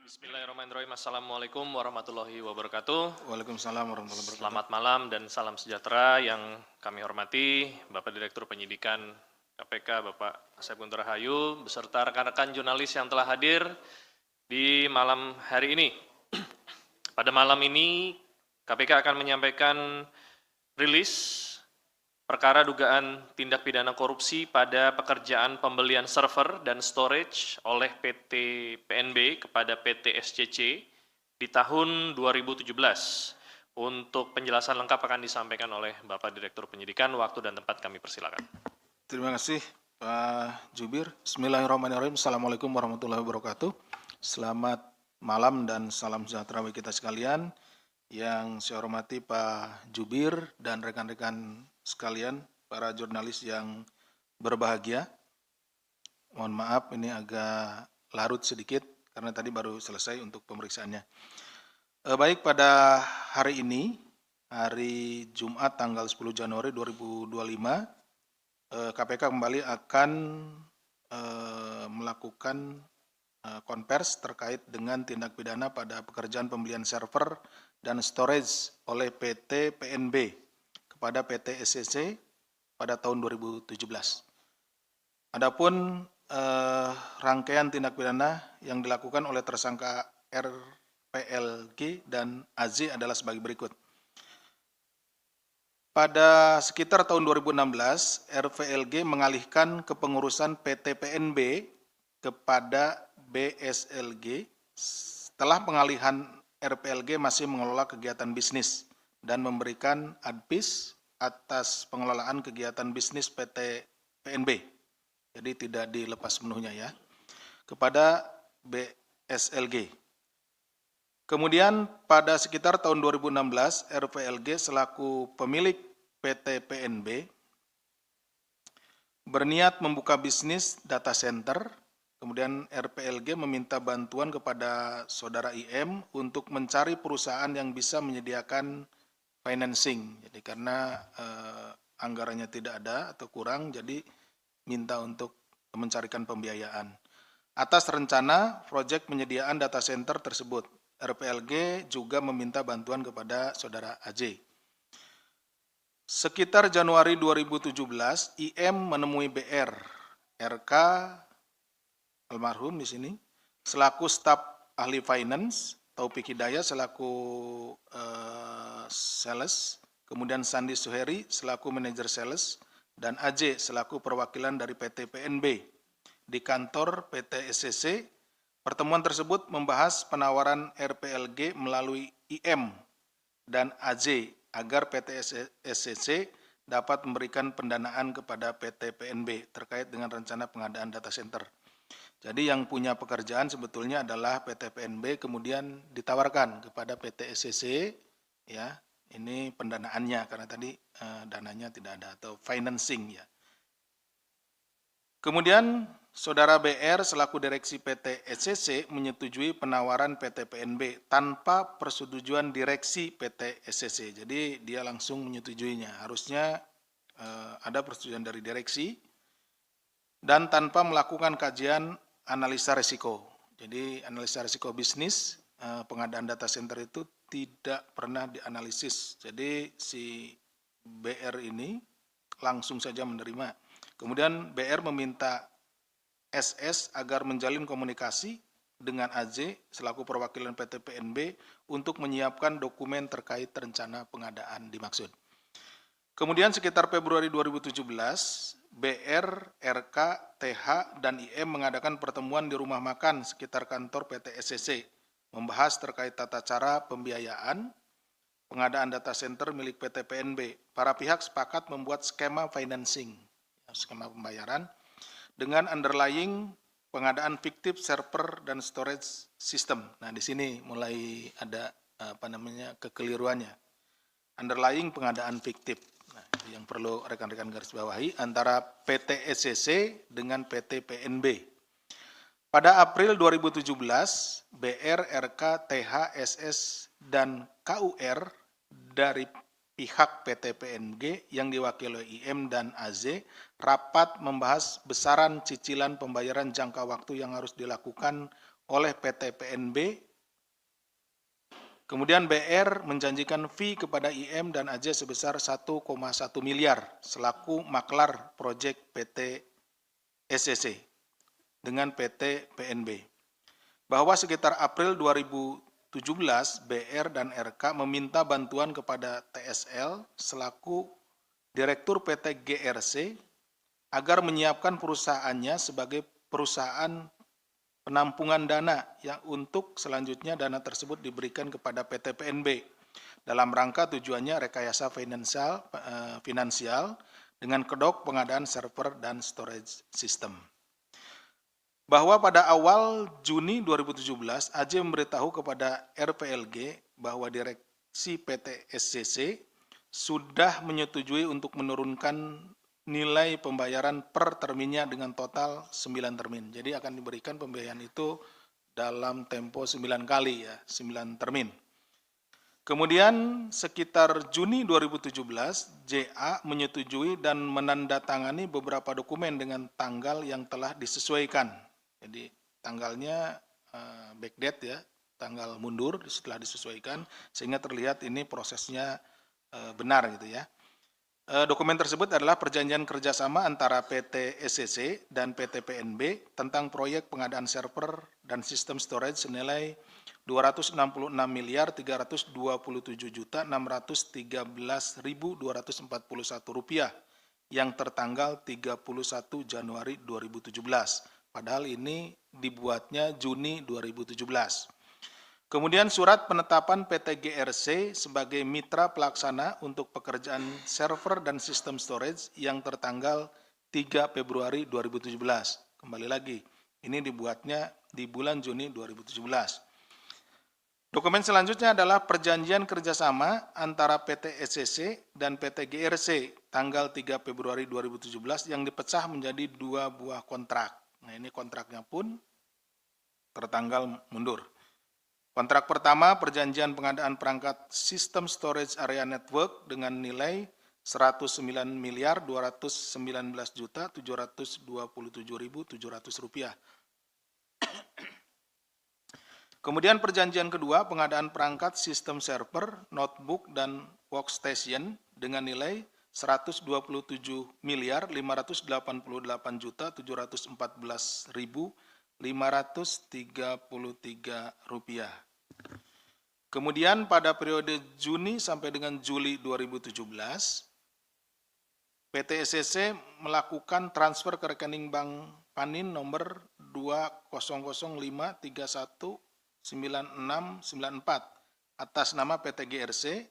Bismillahirrahmanirrahim. Assalamualaikum warahmatullahi wabarakatuh. Waalaikumsalam warahmatullahi wabarakatuh. Selamat malam dan salam sejahtera yang kami hormati Bapak Direktur Penyidikan KPK Bapak Asep Guntur Rahayu beserta rekan-rekan jurnalis yang telah hadir di malam hari ini. Pada malam ini KPK akan menyampaikan rilis perkara dugaan tindak pidana korupsi pada pekerjaan pembelian server dan storage oleh PT PNB kepada PT SCC di tahun 2017. Untuk penjelasan lengkap akan disampaikan oleh Bapak Direktur Penyidikan. Waktu dan tempat kami persilakan. Terima kasih Pak Jubir. Bismillahirrahmanirrahim. Assalamualaikum warahmatullahi wabarakatuh. Selamat malam dan salam sejahtera bagi kita sekalian. Yang saya hormati Pak Jubir dan rekan-rekan sekalian, para jurnalis yang berbahagia. Mohon maaf ini agak larut sedikit karena tadi baru selesai untuk pemeriksaannya. Baik, pada hari ini, hari Jumat tanggal 10 Januari 2025, KPK kembali akan melakukan konvers terkait dengan tindak pidana pada pekerjaan pembelian server dan storage oleh PT PNB kepada PT SCC pada tahun 2017. Adapun rangkaian tindak pidana yang dilakukan oleh tersangka RPLG dan AZ adalah sebagai berikut. Pada sekitar tahun 2016, RPLG mengalihkan kepengurusan PT PNB kepada BSLG. Setelah pengalihan, RPLG masih mengelola kegiatan bisnis dan memberikan advis atas pengelolaan kegiatan bisnis PT PNB. Jadi tidak dilepas sepenuhnya ya, kepada BSLG. Kemudian pada sekitar tahun 2016, RPLG selaku pemilik PT PNB berniat membuka bisnis data center. Kemudian RPLG meminta bantuan kepada saudara IM untuk mencari perusahaan yang bisa menyediakan financing. Jadi karena anggarannya tidak ada atau kurang, jadi minta untuk mencarikan pembiayaan. Atas rencana proyek penyediaan data center tersebut, RPLG juga meminta bantuan kepada saudara AJ. Sekitar Januari 2017, IM menemui BR, RK, almarhum di sini, selaku staf ahli finance, Taufik Hidayat selaku sales, kemudian Sandi Suheri selaku manajer sales, dan AJ selaku perwakilan dari PT PNB di kantor PT SCC. Pertemuan tersebut membahas penawaran RPLG melalui IM dan AJ agar PT SCC dapat memberikan pendanaan kepada PT PNB terkait dengan rencana pengadaan data center. Jadi yang punya pekerjaan sebetulnya adalah PT PNB, kemudian ditawarkan kepada PT SCC, ya, ini pendanaannya karena tadi dananya tidak ada atau financing ya. Kemudian saudara BR selaku direksi PT SCC menyetujui penawaran PT PNB tanpa persetujuan direksi PT SCC. Jadi dia langsung menyetujuinya. Harusnya ada persetujuan dari direksi dan tanpa melakukan kajian analisa risiko. Jadi analisa risiko bisnis pengadaan data center itu tidak pernah dianalisis. Jadi si BR ini langsung saja menerima. Kemudian BR meminta SS agar menjalin komunikasi dengan AJ selaku perwakilan PT PNB untuk menyiapkan dokumen terkait rencana pengadaan dimaksud. Kemudian sekitar Februari 2017, BR, RK, TH, dan IM mengadakan pertemuan di rumah makan sekitar kantor PT SCC, membahas terkait tata cara pembiayaan pengadaan data center milik PT PNB. Para pihak sepakat membuat skema financing, skema pembayaran, dengan underlying pengadaan fiktif server dan storage system. Nah, di sini mulai ada kekeliruannya. Underlying pengadaan fiktif. Nah, yang perlu rekan-rekan garis bawahi antara PT SCC dengan PT PNB. Pada April 2017, BR, RK, TH, SS, dan KUR dari pihak PT PNG yang diwakili IM dan AZ rapat membahas besaran cicilan pembayaran jangka waktu yang harus dilakukan oleh PT PNB. Kemudian BR menjanjikan fee kepada IM dan AJ sebesar 1,1 miliar selaku maklar proyek PT SCC dengan PT PNB. Bahwa sekitar April 2017, BR dan RK meminta bantuan kepada TSL selaku Direktur PT GRC agar menyiapkan perusahaannya sebagai perusahaan penampungan dana yang untuk selanjutnya dana tersebut diberikan kepada PT PNB dalam rangka tujuannya rekayasa finansial dengan kedok pengadaan server dan storage system. Bahwa pada awal Juni 2017, AJ memberitahu kepada RPLG bahwa direksi PT SCC sudah menyetujui untuk menurunkan nilai pembayaran per terminnya dengan total 9 termin. Jadi akan diberikan pembayaran itu dalam tempo 9 kali ya, 9 termin. Kemudian sekitar Juni 2017, JA menyetujui dan menandatangani beberapa dokumen dengan tanggal yang telah disesuaikan. Jadi tanggalnya backdate ya, tanggal mundur setelah disesuaikan sehingga terlihat ini prosesnya benar gitu ya. Dokumen tersebut adalah perjanjian kerjasama antara PT SCC dan PT PNB tentang proyek pengadaan server dan sistem storage senilai 266.327.613.241 rupiah yang tertanggal 31 Januari 2017. Padahal ini dibuatnya Juni 2017. Kemudian surat penetapan PT GRC sebagai mitra pelaksana untuk pekerjaan server dan sistem storage yang tertanggal 3 Februari 2017. Kembali lagi, ini dibuatnya di bulan Juni 2017. Dokumen selanjutnya adalah perjanjian kerjasama antara PT SCC dan PT GRC tanggal 3 Februari 2017 yang dipecah menjadi 2 buah kontrak. Nah ini kontraknya pun tertanggal mundur. Kontrak pertama, perjanjian pengadaan perangkat sistem storage area network dengan nilai 109.219.727.700 rupiah. Kemudian perjanjian kedua, pengadaan perangkat sistem server, notebook, dan workstation dengan nilai 127.588.714.533 rupiah. Kemudian pada periode Juni sampai dengan Juli 2017, PT SCC melakukan transfer ke rekening Bank Panin nomor 20053196994 atas nama PT GRC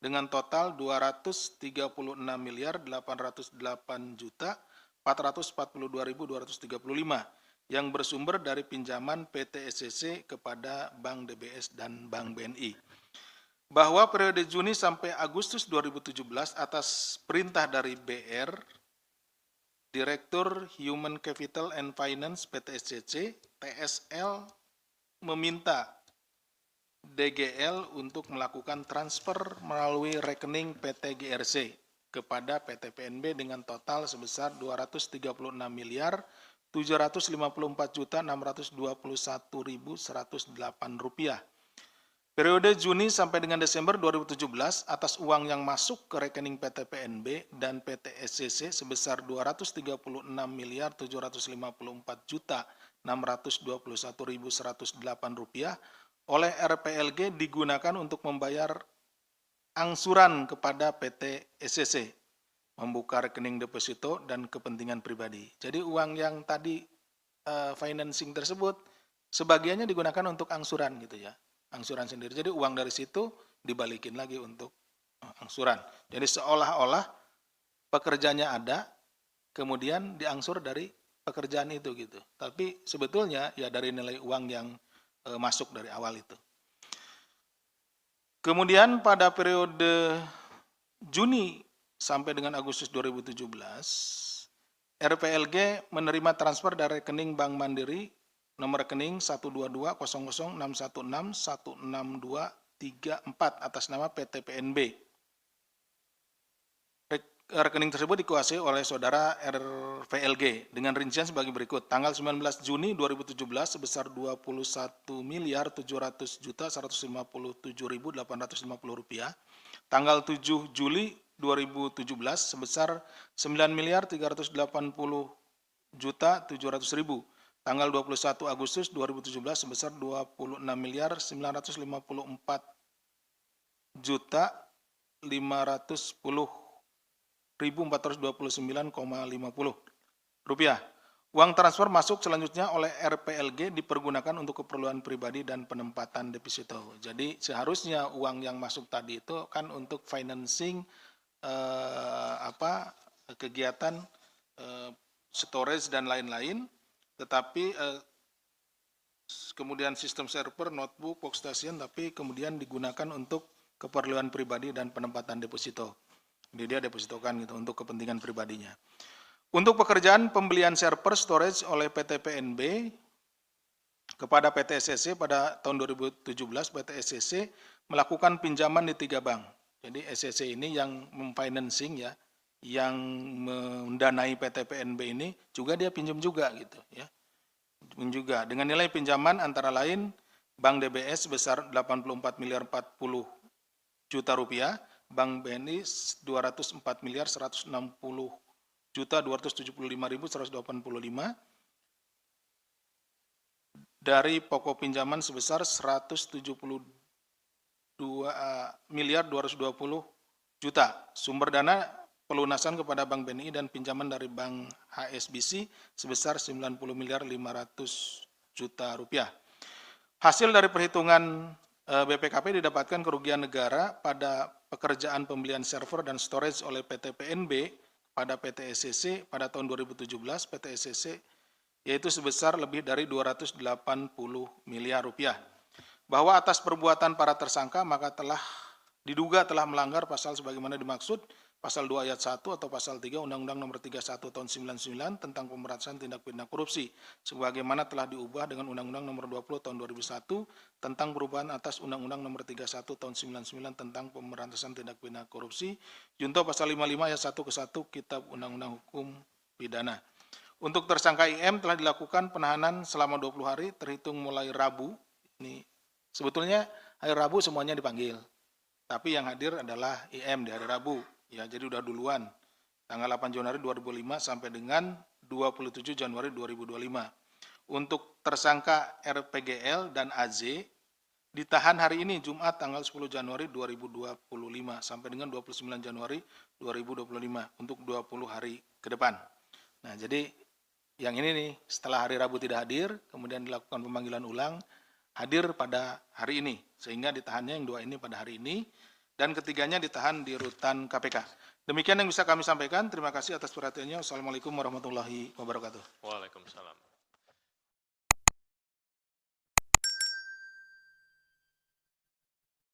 dengan total 238.808.442.235 yang bersumber dari pinjaman PT SCC kepada Bank DBS dan Bank BNI. Bahwa periode Juni sampai Agustus 2017 atas perintah dari BR, Direktur Human Capital and Finance PT SCC, TSL meminta DGL untuk melakukan transfer melalui rekening PT GRC kepada PT PNB dengan total sebesar 234.621.108 rupiah. Periode Juni sampai dengan Desember 2017 atas uang yang masuk ke rekening PT PNB dan PT SCC sebesar 234.624.621.108 rupiah oleh RPLG digunakan untuk membayar angsuran kepada PT SCC, membuka rekening deposito dan kepentingan pribadi. Jadi uang yang tadi financing tersebut sebagiannya digunakan untuk angsuran gitu ya, angsuran sendiri. Jadi uang dari situ dibalikin lagi untuk angsuran. Jadi seolah-olah pekerjaannya ada, kemudian diangsur dari pekerjaan itu gitu. Tapi sebetulnya ya dari nilai uang yang masuk dari awal itu. Kemudian pada periode Juni sampai dengan Agustus 2017, RPLG menerima transfer dari rekening Bank Mandiri nomor rekening 122.00.616.16234 atas nama PT PNB. rekening tersebut dikuasai oleh saudara RVLG dengan rincian sebagai berikut. Tanggal 19 Juni 2017 sebesar 21.700.157.850 rupiah. Tanggal 7 Juli 2017 sebesar 9.380.700.000. Tanggal 21 Agustus 2017 sebesar 26.954.510.429,50 rupiah. Uang transfer masuk selanjutnya oleh RPLG dipergunakan untuk keperluan pribadi dan penempatan deposito. Jadi seharusnya uang yang masuk tadi itu kan untuk financing kegiatan storage dan lain-lain, tetapi kemudian sistem server, notebook, workstation, tapi kemudian digunakan untuk keperluan pribadi dan penempatan deposito. Jadi dia depositokan gitu untuk kepentingan pribadinya. Untuk pekerjaan pembelian server storage oleh PT PNB kepada PT SCC pada tahun 2017, PT SCC melakukan pinjaman di 3 bank. Jadi SCC ini yang memfinancing ya, yang mendanai PT PNB ini juga dia pinjam juga gitu ya. Juga dengan nilai pinjaman antara lain Bank DBS sebesar 84.040 juta rupiah, Bank BNI 204.160.275.185, dari pokok pinjaman sebesar 172.220 juta. Sumber dana pelunasan kepada Bank BNI dan pinjaman dari Bank HSBC sebesar 90.500 juta rupiah. Hasil dari perhitungan BPKP didapatkan kerugian negara pada pekerjaan pembelian server dan storage oleh PT PNB pada PT SCC pada tahun 2017 PT SCC yaitu sebesar lebih dari 280 miliar rupiah. Bahwa atas perbuatan para tersangka maka diduga telah melanggar pasal sebagaimana dimaksud pasal 2 ayat 1 atau pasal 3 Undang-Undang Nomor 31 Tahun 99 tentang pemberantasan tindak pidana korupsi sebagaimana telah diubah dengan Undang-Undang Nomor 20 Tahun 2001 tentang perubahan atas Undang-Undang Nomor 31 Tahun 99 tentang pemberantasan tindak pidana korupsi junto pasal 55 ayat 1 ke 1 Kitab Undang-Undang Hukum Pidana. Untuk tersangka IM telah dilakukan penahanan selama 20 hari terhitung mulai Rabu. Ini sebetulnya hari Rabu semuanya dipanggil. Tapi yang hadir adalah IM di hari Rabu. Ya, jadi udah duluan. Tanggal 8 Januari 2005 sampai dengan 27 Januari 2025. Untuk tersangka RPGL dan AZ ditahan hari ini Jumat tanggal 10 Januari 2025 sampai dengan 29 Januari 2025 untuk 20 hari ke depan. Nah, jadi yang ini nih setelah hari Rabu tidak hadir, kemudian dilakukan pemanggilan ulang, hadir pada hari ini. Sehingga ditahannya yang 2 ini pada hari ini. Dan ketiganya ditahan di rutan KPK. Demikian yang bisa kami sampaikan. Terima kasih atas perhatiannya. Wassalamualaikum warahmatullahi wabarakatuh. Waalaikumsalam.